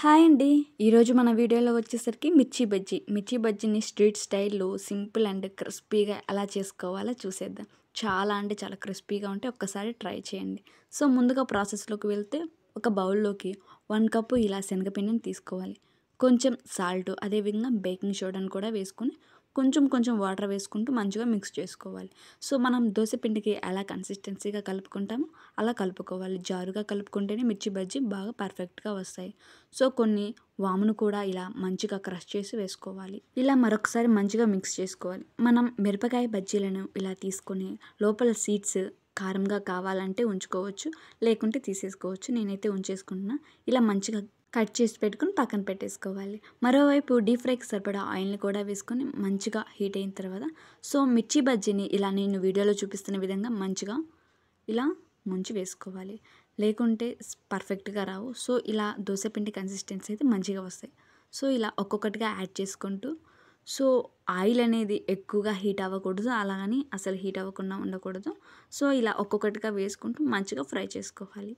Hi అండి. ఈరోజు మన వీడియోలో వచ్చేసరికి మిర్చి బజ్జీ. మిర్చి బజ్జీని స్ట్రీట్ స్టైల్‌లో సింపుల్ అండ్ క్రిస్పీగా ఎలా చేసుకోవాలో చూసేద్దాం. చాలా అంటే చాలా క్రిస్పీగా ఉంటే ఒక్కసారి ట్రై చేయండి. సో, ముందుగా ప్రాసెస్‌లోకి వెళ్తే ఒక బౌల్‌లోకి 1 కప్పు ఇలా శనగపిండిని తీసుకోవాలి. కొంచెం సాల్ట్ అదేవిధంగా బేకింగ్ సోడాను కూడా వేసుకొని కొంచెం కొంచెం వాటర్ వేసుకుంటూ మంచిగా మిక్స్ చేసుకోవాలి. సో, మనం దోస పిండికి ఎలా కన్సిస్టెన్సీగా కలుపుకుంటామో అలా కలుపుకోవాలి. జారుగా కలుపుకుంటేనే మిర్చి బజ్జీ బాగా పర్ఫెక్ట్‌గా వస్తాయి. సో, కొన్ని వామును కూడా ఇలా మంచిగా క్రష్ చేసి వేసుకోవాలి. ఇలా మరొకసారి మంచిగా మిక్స్ చేసుకోవాలి. మనం మిరపకాయ బజ్జీలను ఇలా తీసుకొని లోపల సీడ్స్ కారంగా కావాలంటే ఉంచుకోవచ్చు. లేకుంటే తీసేసుకోవచ్చు. నేనైతే ఉంచేసుకుంటున్నా. ఇలా మంచిగా కట్ చేసి పెట్టుకొని పక్కన పెట్టేసుకోవాలి. మరోవైపు డీప్ ఫ్రైకి సరిపడా ఆయిల్‌ని కూడా వేసుకొని మంచిగా హీట్ అయిన తర్వాత సో, మిర్చి బజ్జీని ఇలా నేను వీడియోలో చూపిస్తున్న విధంగా మంచిగా ఇలా ముంచి వేసుకోవాలి. లేకుంటే పర్ఫెక్ట్‌గా రావు. సో, ఇలా దోస పిండి కన్సిస్టెన్సీ అయితే మంచిగా వస్తాయి. సో, ఇలా ఒక్కొక్కటిగా యాడ్ చేసుకుంటూ సో, ఆయిల్ అనేది ఎక్కువగా హీట్ అవ్వకూడదు. అలాగని అసలు హీట్ అవ్వకుండా ఉండకూడదు. సో, ఇలా ఒక్కొక్కటిగా వేసుకుంటూ మంచిగా ఫ్రై చేసుకోవాలి.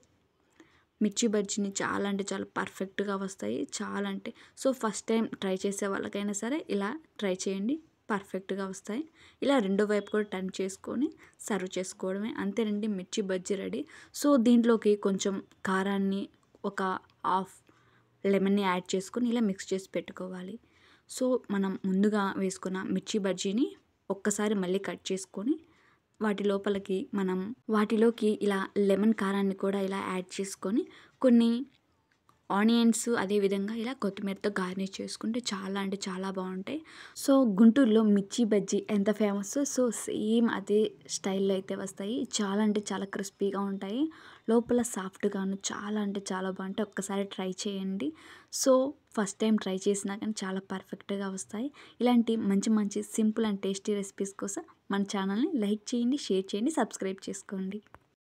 మిర్చి బజ్జీని చాలా అంటే చాలా పర్ఫెక్ట్‌గా వస్తాయి. చాలా అంటే సో, ఫస్ట్ టైం ట్రై చేసే వాళ్ళకైనా సరే ఇలా ట్రై చేయండి. పర్ఫెక్ట్‌గా వస్తాయి. ఇలా రెండో వైపు కూడా టర్న్ చేసుకొని సర్వ్ చేసుకోవడమే. అంతేనండి మిర్చి బజ్జీ రెడీ. సో, దీంట్లోకి కొంచెం కారాన్ని ఒక హాఫ్ లెమన్‌ని యాడ్ చేసుకొని ఇలా మిక్స్ చేసి పెట్టుకోవాలి. సో, మనం ముందుగా వేసుకున్న మిర్చి బజ్జీని ఒక్కసారి మళ్ళీ కట్ చేసుకొని వాటిలోకి ఇలా లెమన్ కారాన్ని కూడా ఇలా యాడ్ చేసుకొని కొన్ని ఆనియన్స్ అదేవిధంగా ఇలా కొత్తిమీరతో గార్నిష్ చేసుకుంటే చాలా అంటే చాలా బాగుంటాయి. సో, గుంటూరులో మిర్చి బజ్జీ ఎంత ఫేమస్సో సో, సేమ్ అదే స్టైల్‌లో అయితే వస్తాయి. చాలా అంటే చాలా క్రిస్పీగా ఉంటాయి. లోపల సాఫ్ట్‌గాను చాలా అంటే చాలా బాగుంటాయి. ఒక్కసారి ట్రై చేయండి. సో, ఫస్ట్ టైం ట్రై చేసినా కానీ చాలా పర్ఫెక్ట్‌గా వస్తాయి. ఇలాంటి మంచి మంచి సింపుల్ అండ్ టేస్టీ రెసిపీస్ కోసం మన ఛానల్‌ని లైక్ చేయండి, షేర్ చేయండి, సబ్స్క్రైబ్ చేసుకోండి.